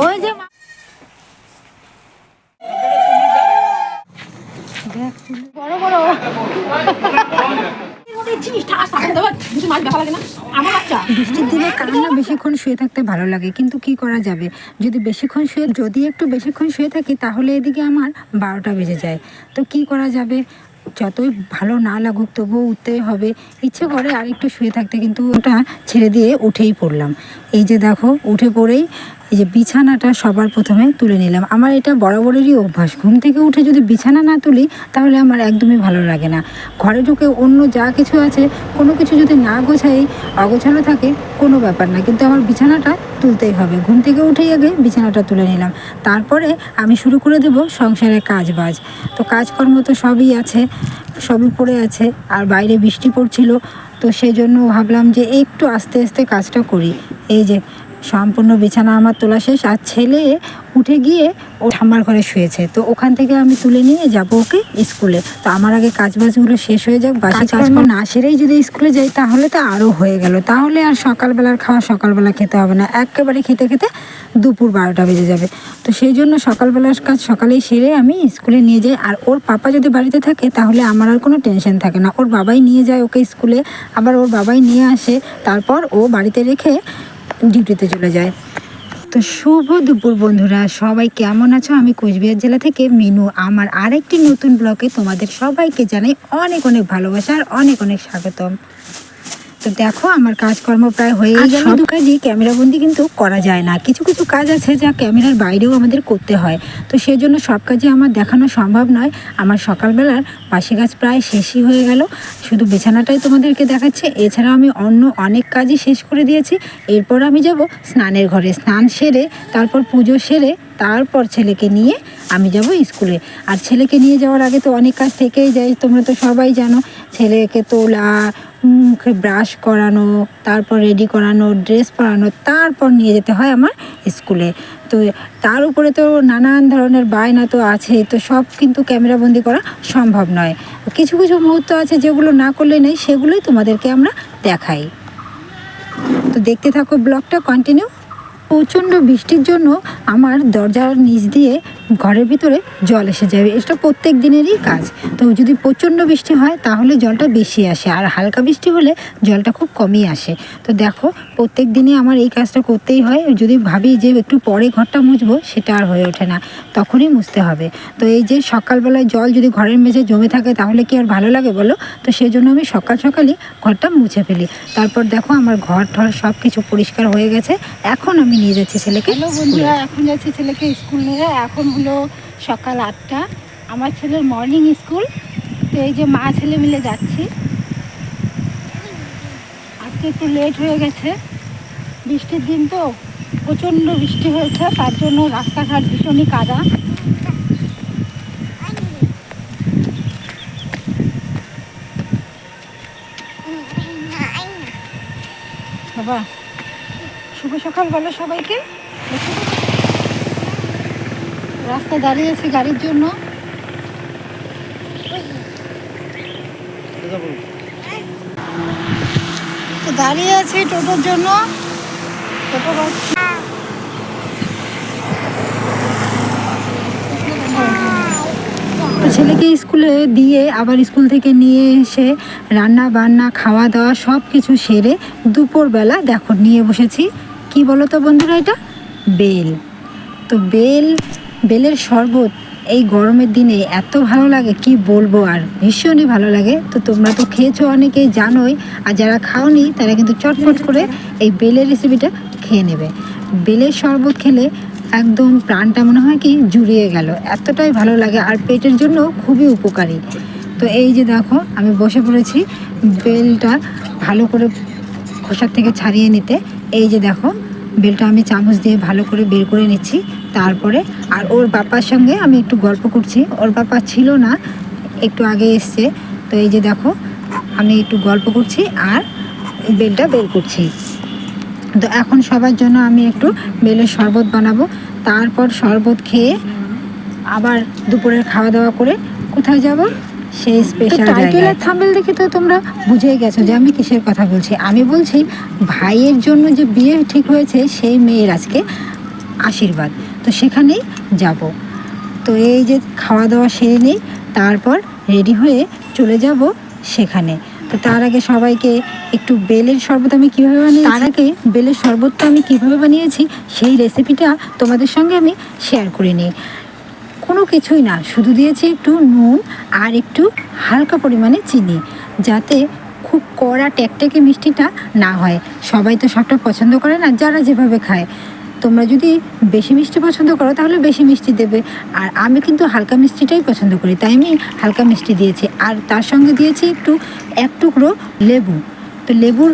ওই যে বড় বড় বৃষ্টির দিনে কার না বেশিক্ষণ শুয়ে থাকতে ভালো লাগে, কিন্তু কি করা যাবে, যদি একটু বেশিক্ষণ শুয়ে থাকি তাহলে এদিকে আমার 12টা বেজে যায়। তো কি করা যাবে, যতই ভালো না লাগুক তবুও উঠতেই হবে। ইচ্ছে করে আর একটু শুয়ে থাকতে, কিন্তু ওটা ছেড়ে দিয়ে উঠেই পড়লাম। এই যে দেখো, উঠে পড়েই এই যে বিছানাটা সবার প্রথমে তুলে নিলাম। আমার এটা বরাবরেরই অভ্যাস, ঘুম থেকে উঠে যদি বিছানা না তুলি তাহলে আমার একদমই ভালো লাগে না। ঘরে ঢুকে অন্য যা কিছু আছে কোনো কিছু যদি না গোছাই, অগোছালো থাকে কোনো ব্যাপার না, কিন্তু আমার বিছানাটা তুলতেই হবে। ঘুম থেকে উঠেই আগে বিছানাটা তুলে নিলাম, তারপরে আমি শুরু করে দেব সংসারের কাজবাজ। তো কাজকর্ম তো সবই আছে, সবই পড়ে আছে, আর বাইরে বৃষ্টি পড়ছিল, তো সেই জন্য ভাবলাম যে একটু আস্তে আস্তে কাজটা করি। এই যে সম্পূর্ণ বিছানা আমার তোলা শেষ, আর ছেলে উঠে গিয়ে ও ঠাম্মার ঘরে শুয়েছে, তো ওখান থেকে আমি তুলে নিয়ে যাব ওকে স্কুলে। তো আমার আগে কাজবাজগুলো শেষ হয়ে যাক, বাসি কাজকর্ম না সেরেই যদি স্কুলে যাই তাহলে তো আরও হয়ে গেল, তাহলে আর সকালবেলার খাওয়া সকালবেলা খেতে হবে না, একেবারে খেতে খেতে দুপুর 12টা বেজে যাবে। তো সেই জন্য সকালবেলার কাজ সকালেই সেরে আমি স্কুলে নিয়ে যাই। আর ওর পাপা যদি বাড়িতে থাকে তাহলে আমার আর কোনো টেনশন থাকে না, ওর বাবাই নিয়ে যায় ওকে স্কুলে, আবার ওর বাবাই নিয়ে আসে, তারপর ও বাড়িতে রেখে ডিউটিতে চলে যায়। তো শুভ দুপুর বন্ধুরা, সবাই কেমন আছো? আমি কোচবিহার জেলা থেকে মিনু, আমার আরেকটি নতুন ব্লগে তোমাদের সবাইকে জানাই অনেক অনেক ভালোবাসা আর অনেক অনেক স্বাগতম। তো দেখো, আমার কাজকর্ম প্রায় হয়েই গেল। সব কাজই ক্যামেরাবন্দি কিন্তু করা যায় না, কিছু কিছু কাজ আছে যা ক্যামেরার বাইরেও আমাদের করতে হয়, তো সেই জন্য সব কাজই আমার দেখানো সম্ভব নয়। আমার সকালবেলার বাসি কাজ প্রায় শেষই হয়ে গেল, শুধু বিছানাটাই তোমাদেরকে দেখাচ্ছে, এছাড়াও আমি অন্য অনেক কাজই শেষ করে দিয়েছি। এরপর আমি যাব স্নানের ঘরে, স্নান সেরে তারপর পুজো সেরে তারপর ছেলেকে নিয়ে আমি যাব স্কুলে। আর ছেলেকে নিয়ে যাওয়ার আগে তো অনেক কাজ থেকেই যায়, তোমরা তো সবাই জানো, ছেলেকে তোলা, মুখে ব্রাশ করানো, তারপর রেডি করানো, ড্রেস পরানো, তারপর নিয়ে যেতে হয় আমার স্কুলে। তো তার উপরে তো নানান ধরনের বায়না তো আছে, তো সব কিন্তু ক্যামেরাবন্দি করা সম্ভব নয়। কিছু কিছু মুহূর্ত আছে যেগুলো না করলে নেই, সেগুলোই তোমাদেরকে আমরা দেখাই। তো দেখতে থাকো ব্লগটা কন্টিনিউ। প্রচণ্ড বৃষ্টির জন্য আমার দরজার নিচ দিয়ে ঘরের ভিতরে জল এসে যাবে, এটা প্রত্যেক দিনেরই কাজ। তো যদি প্রচণ্ড বৃষ্টি হয় তাহলে জলটা বেশি আসে, আর হালকা বৃষ্টি হলে জলটা খুব কমই আসে। তো দেখো, প্রত্যেক দিনই আমার এই কাজটা করতেই হয়। যদি ভাবি যে একটু পরে ঘরটা মুছবো, সেটা আর হয়ে ওঠে না, তখনই মুছতে হবে। তো এই যে সকালবেলায় জল যদি ঘরের মেঝে জমে থাকে তাহলে কি আর ভালো লাগে বলো? তো সেই জন্য আমি সকাল সকালই ঘরটা মুছে ফেলি। তারপর দেখো, আমার ঘর ঠর সব কিছু পরিষ্কার হয়ে গেছে। এখন আমি নিয়ে যাচ্ছি ছেলেকে। হ্যালো বন্ধুরা, এখন যাচ্ছি ছেলেকে স্কুল নিয়ে। এখন হলো সকাল 8টা, আমার ছেলের মর্নিং স্কুল। তো এই যে মা ছেলে মিলে যাচ্ছি। আজকে একটু লেট হয়ে গেছে, বৃষ্টির দিন তো প্রচণ্ড বৃষ্টি হয়েছে, তার জন্য রাস্তাঘাট ভীষণই কাদা। বাবা, শুভ সকাল বলো সবাইকে। রাস্তা দাঁড়িয়েছে গাড়ির জন্য। তো দাঁড়িয়ে আছে টোটোর জন্য, টোটো তো ছেলেকে স্কুলে দিয়ে আবার স্কুল থেকে নিয়ে এসে রান্না বান্না খাওয়া দাওয়া সব কিছু সেরে দুপুরবেলা দেখো নিয়ে বসেছি কি বলো তো বন্ধুরা, এটা বেল। তো বেলের শরবত এই গরমের দিনে এত ভালো লাগে কি বলবো, আর ভীষণই ভালো লাগে। তো তোমরা তো খেয়েছো, অনেকেই জানোই, আর যারা খাওনি তারা কিন্তু চটপট করে এই বেলের রেসিপিটা খেয়ে নেবে। বেলের শরবত খেলে একদম প্রাণটা মনে হয় কি জুড়িয়ে গেল, এতটাই ভালো লাগে, আর পেটের জন্য খুবই উপকারী। তো এই যে দেখো, আমি বসে পড়েছি বেলটা ভালো করে খোসার থেকে ছাড়িয়ে নিতে। এই যে দেখো, বেলটা আমি চামচ দিয়ে ভালো করে বের করে নিচ্ছি। তারপরে আর ওর বাবার সঙ্গে আমি একটু গল্প করছি, ওর বাবা ছিল না, একটু আগে এসছে। তো এই যে দেখো, আমি একটু গল্প করছি আর বেলটা বের করছি। তো এখন সবার জন্য আমি একটু বেলের শরবত বানাবো, তারপর শরবত খেয়ে আবার দুপুরের খাওয়া দাওয়া করে কোথায় যাব, সেই স্পেশাল টাইটেলের থাম্বনেল দেখে তো তোমরা বুঝেই গেছো যে আমি কিসের কথা বলছি। আমি বলছি ভাইয়ের জন্য যে বিয়ে ঠিক হয়েছে সেই মেয়ের আজকে আশীর্বাদ, তো সেখানেই যাব। তো এই যে খাওয়া দাওয়া সেরে নিই, তারপর রেডি হয়ে চলে যাব সেখানে। তো তার আগে সবাইকে একটু বেলের শরবত আমি কীভাবে বানিয়েছি, তার আগে বেলের শরবতটা আমি কীভাবে বানিয়েছি সেই রেসিপিটা তোমাদের সঙ্গে আমি শেয়ার করে নিই। কোনো কিছুই না, শুধু দিয়েছি একটু নুন আর একটু হালকা পরিমাণে চিনি, যাতে খুব কড়া ট্যাকট্যাকে মিষ্টিটা না হয়। সবাই তো সবটা পছন্দ করে না, যারা যেভাবে খায়। তোমরা যদি বেশি মিষ্টি পছন্দ করো তাহলে বেশি মিষ্টি দেবে, আর আমি কিন্তু হালকা মিষ্টিটাই পছন্দ করি, তাই আমি হালকা মিষ্টি দিয়েছি। আর তার সঙ্গে দিয়েছি একটু এক টুকরো লেবু। তো লেবুর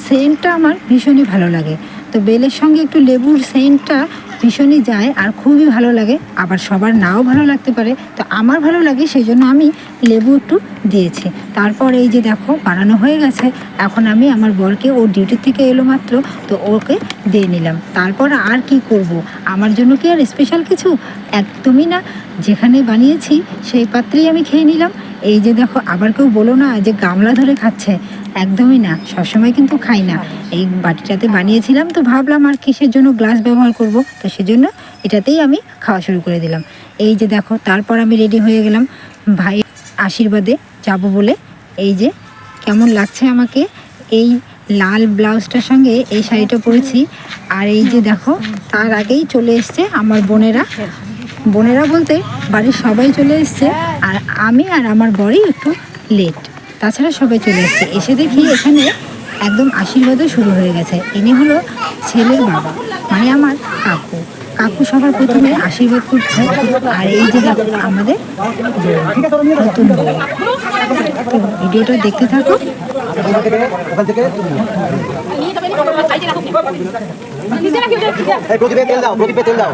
সেন্টটা আমার ভীষণই ভালো লাগে। তো বেলের সঙ্গে একটু লেবুর সেন্টটা ভীষণই যায় আর খুবই ভালো লাগে। আবার সবার নাও ভালো লাগতে পারে, তো আমার ভালো লাগে, সেই জন্য আমি লেবু একটু দিয়েছি। তারপর এই যে দেখো বানানো হয়ে গেছে। এখন আমি আমার বরকে, ওর ডিউটি থেকে এলো মাত্র, তো ওকে দিয়ে নিলাম। তারপর আর কি করব, আমার জন্য কি আর স্পেশাল কিছু? একদমই না, যেখানে বানিয়েছি সেই পাত্রেই আমি খেয়ে নিলাম। এই যে দেখো, আবার কেউ বলো না যে গামলা ধরে খাচ্ছে, একদমই না, সবসময় কিন্তু খাই না। এই বাটিটাতে বানিয়েছিলাম, তো ভাবলাম আর কিসের জন্য গ্লাস ব্যবহার করব, তো সেজন্য এটাতেই আমি খাওয়া শুরু করে দিলাম। এই যে দেখো, তারপর আমি রেডি হয়ে গেলাম ভাই আশীর্বাদে যাব বলে। এই যে কেমন লাগছে আমাকে এই লাল ব্লাউজটার সঙ্গে এই শাড়িটা পরেছি। আর এই যে দেখো, তার আগেই চলে এসছে আমার বোনেরা। বোনেরা বলতে বাড়ির সবাই চলে এসছে, আর আমি আর আমার বরই একটু লেট, তাছাড়া সবাই চলে এসছে। এসে দেখি এখানে একদম আশীর্বাদও শুরু হয়ে গেছে। ইনি হলো ছেলের বাবা, মানে আমার কাকু। কাকু সবার প্রথমে আশীর্বাদ করছে। আর এই যে দেখো আমাদের নতুন বউ। তো ভিডিওটা দেখতে থাকো। প্রদীপে তেল দাও, প্রদীপে তেল দাও।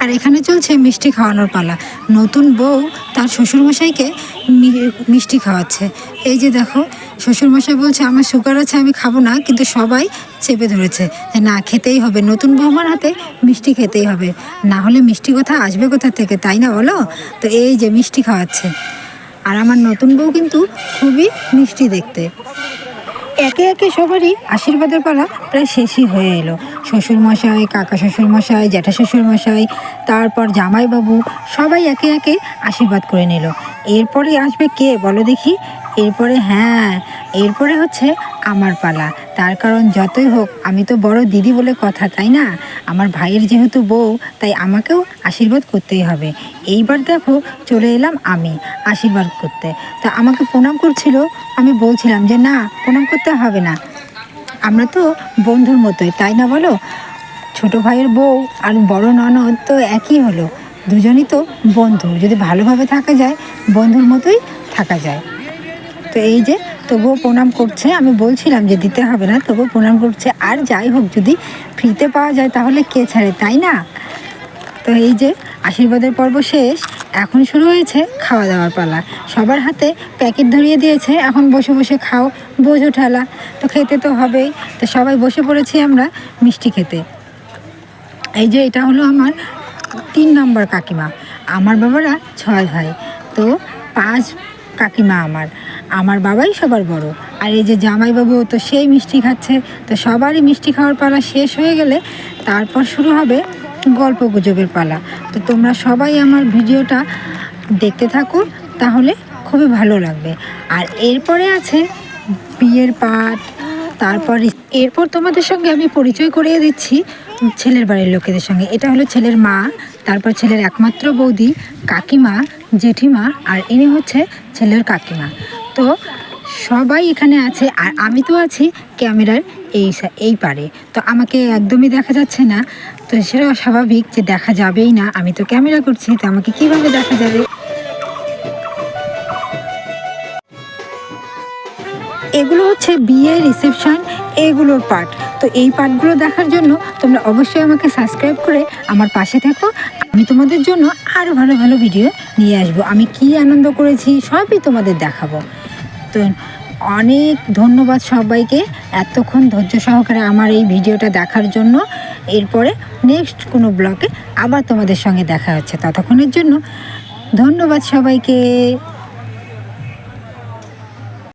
আর এখানে চলছে মিষ্টি খাওয়ানোর পালা। নতুন বউ তার শ্বশুরমশাইকে মিষ্টি খাওয়াচ্ছে। এই যে দেখো, শ্বশুরমশাই বলছে আমার সুগার আছে, আমি খাবো না, কিন্তু সবাই চেপে ধরেছে যে না, খেতেই হবে, নতুন বৌমার হাতে মিষ্টি খেতেই হবে, না হলে মিষ্টি কথা আসবে কোথা থেকে, তাই না বলো? তো এই যে মিষ্টি খাওয়াচ্ছে। আর আমার নতুন বউ কিন্তু খুবই মিষ্টি দেখতে। একে একে সবারই আশীর্বাদের পালা প্রায় শেষই হয়ে এলো। শ্বশুরমশাই, কাকা শ্বশুরমশাই, জ্যাঠা শ্বশুরমশাই, তারপর জামাইবাবু, সবাই একে একে আশীর্বাদ করে নিল। এরপরে আসবে কে বলো দেখি? এরপরে হচ্ছে আমার পালা। তার কারণ যতই হোক আমি তো বড় দিদি বলে কথা, তাই না? আমার ভাইয়ের যেহেতু বউ, তাই আমাকেও আশীর্বাদ করতেই হবে। এইবার দেখো চলে এলাম আমি আশীর্বাদ করতে। তা আমাকে প্রণাম করছিল, আমি বলছিলাম যে না, প্রণাম করতে হবে না, আমরা তো বন্ধুর মতোই, তাই না বলো? ছোট ভাইয়ের বউ আর বড় ননদ তো একই হলো, দুজনই তো বন্ধু। যদি ভালোভাবে থাকা যায়, বন্ধুর মতোই থাকা যায়। তো এই যে তবুও প্রণাম করছে, আমি বলছিলাম যে দিতে হবে না, তবুও প্রণাম করছে। আর যাই হোক, যদি ফ্রিতে পাওয়া যায় তাহলে কে ছাড়ে, তাই না? তো এই যে আশীর্বাদের পর্ব শেষ, এখন শুরু হয়েছে খাওয়া দাওয়ার পালা। সবার হাতে প্যাকেট ধরিয়ে দিয়েছে, এখন বসে বসে খাও, বোঝো ঠেলা, তো খেতে তো হবেই। তো সবাই বসে পড়েছি আমরা মিষ্টি খেতে। এই যে এটা হলো আমার 3 নম্বর কাকিমা। আমার বাবারা 6 ভাই, তো 5 কাকিমা আমার বাবাই সবার বড়। আর এই যে জামাইবাবু তো সেই মিষ্টি খাচ্ছে। তো সবারই মিষ্টি খাওয়ার পালা শেষ হয়ে গেলে তারপর শুরু হবে গল্প গুজবের পালা। তো তোমরা সবাই আমার ভিডিওটা দেখতে থাকো, তাহলে খুবই ভালো লাগবে। আর এরপরে আছে বিয়ের পাট। এরপর তোমাদের সঙ্গে আমি পরিচয় করিয়ে দিচ্ছি ছেলের বাড়ির লোকেদের সঙ্গে। এটা হলো ছেলের মা, তারপর ছেলের একমাত্র বৌদি, কাকিমা, জেঠিমা, আর ইনি হচ্ছে ছেলের কাকিমা। তো সবাই এখানে আছে, আর আমি তো আছি ক্যামেরার এই পারে। তো আমাকে একদমই দেখা যাচ্ছে না, তো সেটা স্বাভাবিক যে দেখা যাবেই না, আমি তো ক্যামেরা করছি, তো আমাকে কিভাবে দেখা যাবে? এগুলো হচ্ছে বিয়ের রিসেপশন, এগুলোর পার্ট। তো এই পার্টগুলো দেখার জন্য তোমরা অবশ্যই আমাকে সাবস্ক্রাইব করে আমার পাশে থাকো। আমি তোমাদের জন্য আরও ভালো ভালো ভিডিও নিয়ে আসবো। আমি কি আনন্দ করেছি সবই তোমাদের দেখাবো। তো অনেক ধন্যবাদ সবাইকে এতক্ষণ ধৈর্য সহকারে আমার এই ভিডিওটা দেখার জন্য। এরপরে নেক্সট কোনো ব্লগে আবার তোমাদের সঙ্গে দেখা হচ্ছে। ততক্ষণের জন্য ধন্যবাদ সবাইকে।